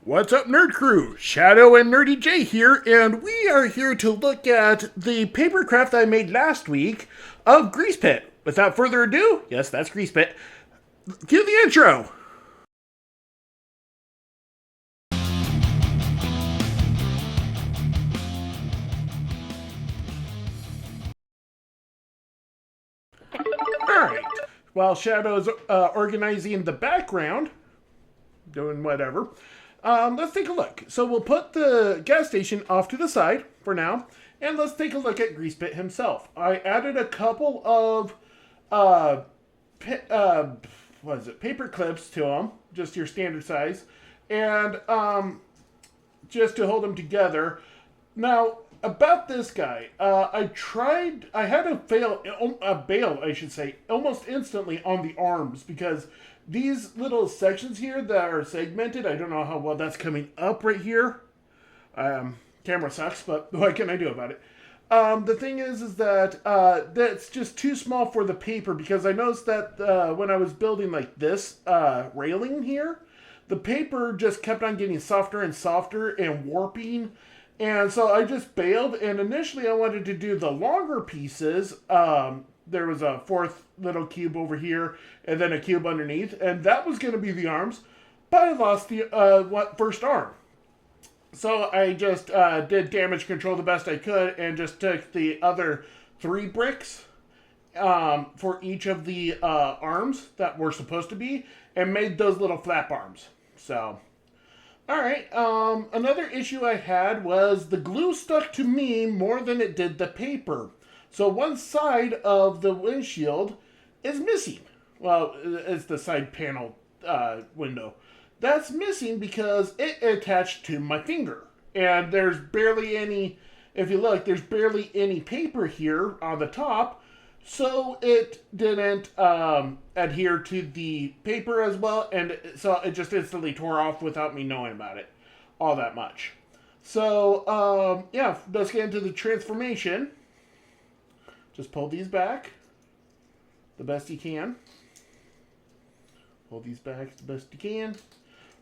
What's up, Nerd Crew? Shadow and Nurdie J here, and we are here to look at the papercraft I made last week of Greasepit. Without further ado, yes, that's Greasepit. Cue the intro. Alright, while Shadow's organizing the background, doing whatever, let's take a look. So we'll put the gas station off to the side for now, and let's take a look at Greasepit himself. I added a couple of paper clips to him, just your standard size, and just to hold them together. Now, about this guy, I had a bail, I should say, almost instantly on the arms, because these little sections here that are segmented, I don't know how well that's coming up right here. Camera sucks, but what can I do about it? The thing is that that's just too small for the paper, because I noticed that when I was building like this railing here, the paper just kept on getting softer and softer and warping. And so I just bailed, and initially I wanted to do the longer pieces. There was a fourth little cube over here, and then a cube underneath, and that was going to be the arms, but I lost the first arm. So I just did damage control the best I could, and just took the other 3 bricks for each of the arms that were supposed to be, and made those little flap arms. So... Alright, another issue I had was the glue stuck to me more than it did the paper. So one side of the windshield is missing. Well, it's the side panel window. That's missing because it attached to my finger. And there's barely any, if you look, there's barely any paper here on the top. So it didn't adhere to the paper as well, and so it just instantly tore off without me knowing about it all that much. So, yeah, let's get into the transformation. Just pull these back the best you can. Pull these back the best you can.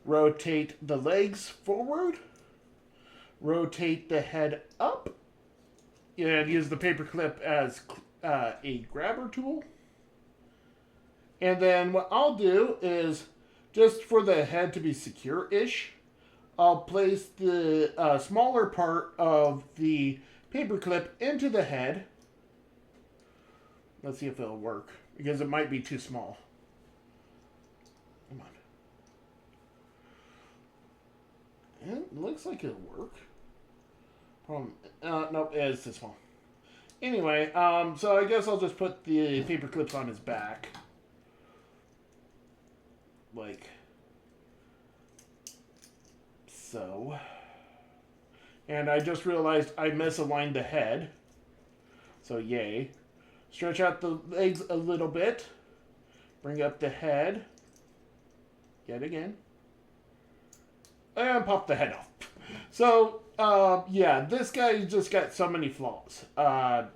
Rotate the legs forward. Rotate the head up. And use the paper clip as a grabber tool. And then what I'll do is, just for the head to be secure-ish, I'll place the smaller part of the paper clip into the head. Let's see if it'll work, because it might be too small. Come on. It looks like it'll work. Nope, it's too small. Anyway, so I guess I'll just put the paper clips on his back. Like so. And I just realized I misaligned the head. So yay. Stretch out the legs a little bit. Bring up the head. Yet again. And pop the head off. So, yeah, this guy just got so many flaws.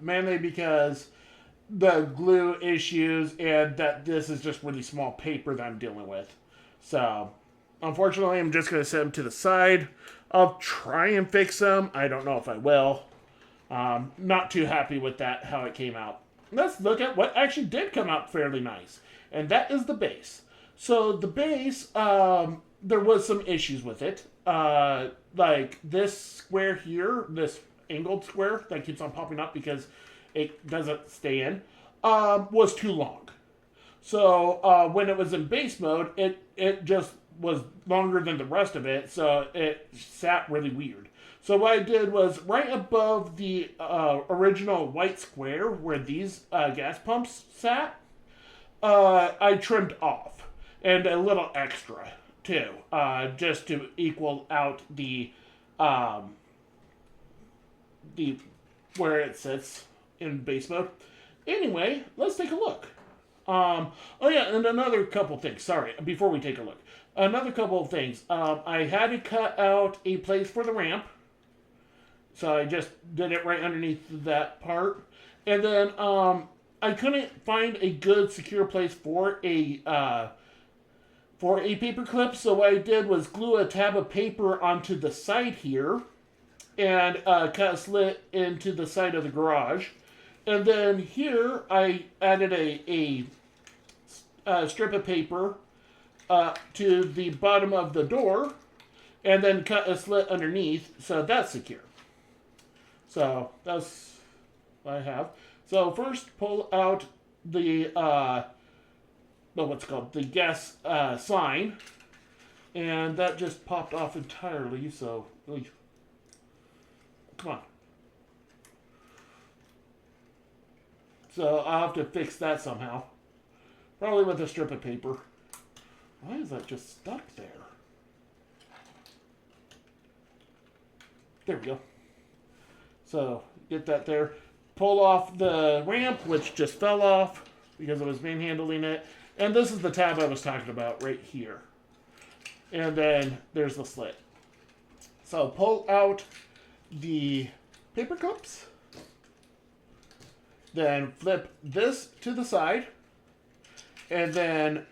Mainly because the glue issues and that this is just really small paper that I'm dealing with. So, unfortunately, I'm just going to set him to the side. I'll try and fix them. I don't know if I will. Not too happy with that, how it came out. Let's look at what actually did come out fairly nice. And that is the base. So, the base, there was some issues with it. Like this square here, this angled square that keeps on popping up because it doesn't stay in, was too long. So when it was in base mode, it just was longer than the rest of it, so it sat really weird. So what I did was right above the original white square where these gas pumps sat, I trimmed off, and a little extra too, just to equal out the where it sits in base mode. Anyway, let's take a look. Oh yeah, and another couple things. Sorry, before we take a look, another couple of things. I had to cut out a place for the ramp, so I just did it right underneath that part, and then I couldn't find a good secure place for a for a paper clip. So what I did was glue a tab of paper onto the side here and cut a slit into the side of the garage. And then here I added a strip of paper to the bottom of the door and then cut a slit underneath so that's secure. So that's what I have. So first pull out the the gas sign, and that just popped off entirely. So come on. So I'll have to fix that somehow, probably with a strip of paper. Why is that just stuck there? There we go. So get that there. Pull off the ramp, which just fell off because I was manhandling it. And this is the tab I was talking about right here. And then there's the slit. So pull out the paper clips. Then flip this to the side. And then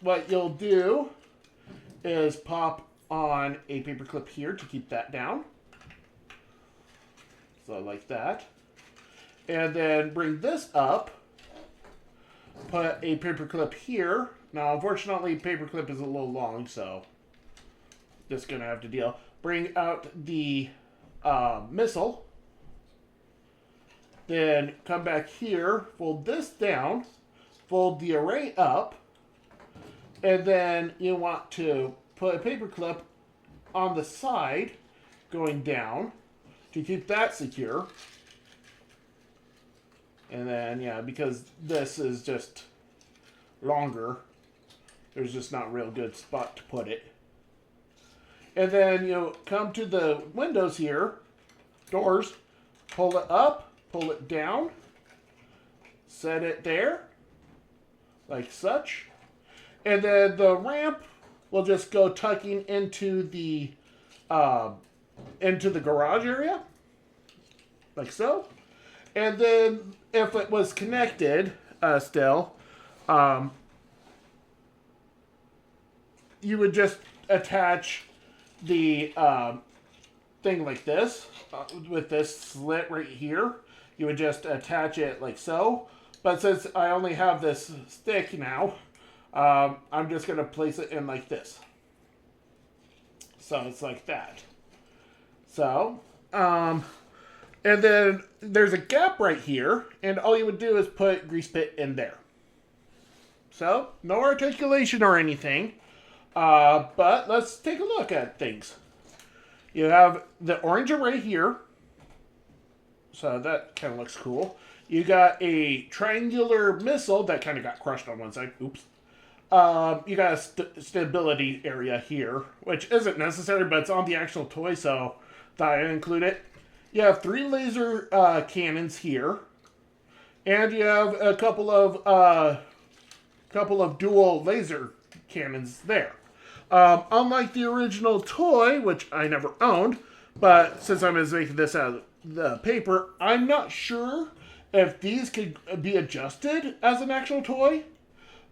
what you'll do is pop on a paper clip here to keep that down. So like that. And then bring this up. Put a paper clip here. Now, unfortunately, paper clip is a little long, so just gonna have to deal. Bring out the missile. Then come back here, fold this down, fold the array up, and then you want to put a paper clip on the side going down to keep that secure. And then, yeah, because this is just longer, there's just not a real good spot to put it. And then, come to the windows here, doors, pull it up, pull it down, set it there, like such. And then the ramp will just go tucking into the garage area, like so. And then if it was connected still, you would just attach the thing like this with this slit right here. You would just attach it like so. But since I only have this stick now, I'm just going to place it in like this. So it's like that. So, and then there's a gap right here, and all you would do is put Greasepit in there. So, no articulation or anything, but let's take a look at things. You have the orange array here, so that kind of looks cool. You got a triangular missile that kind of got crushed on one side. Oops. You got a stability area here, which isn't necessary, but it's on the actual toy, so thought I'd include it. You have 3 laser cannons here, and you have a couple of dual laser cannons there. Unlike the original toy, which I never owned, but since I'm just making this out of the paper, I'm not sure if these could be adjusted as an actual toy.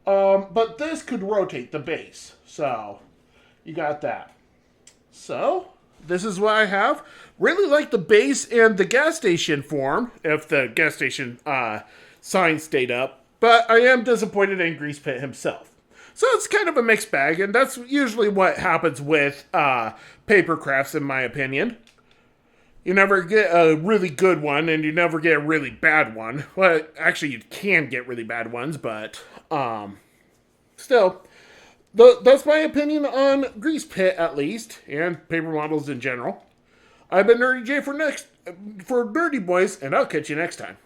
But this could rotate the base, so you got that. So this is what I have. Really like the base and the gas station form, if the gas station sign stayed up. But I am disappointed in Greasepit himself. So it's kind of a mixed bag, and that's usually what happens with paper crafts, in my opinion. You never get a really good one, and you never get a really bad one. Well, actually, you can get really bad ones, but still, that's my opinion on Greasepit, at least, and paper models in general. I've been Nurdie J for Nurdie Boys, and I'll catch you next time.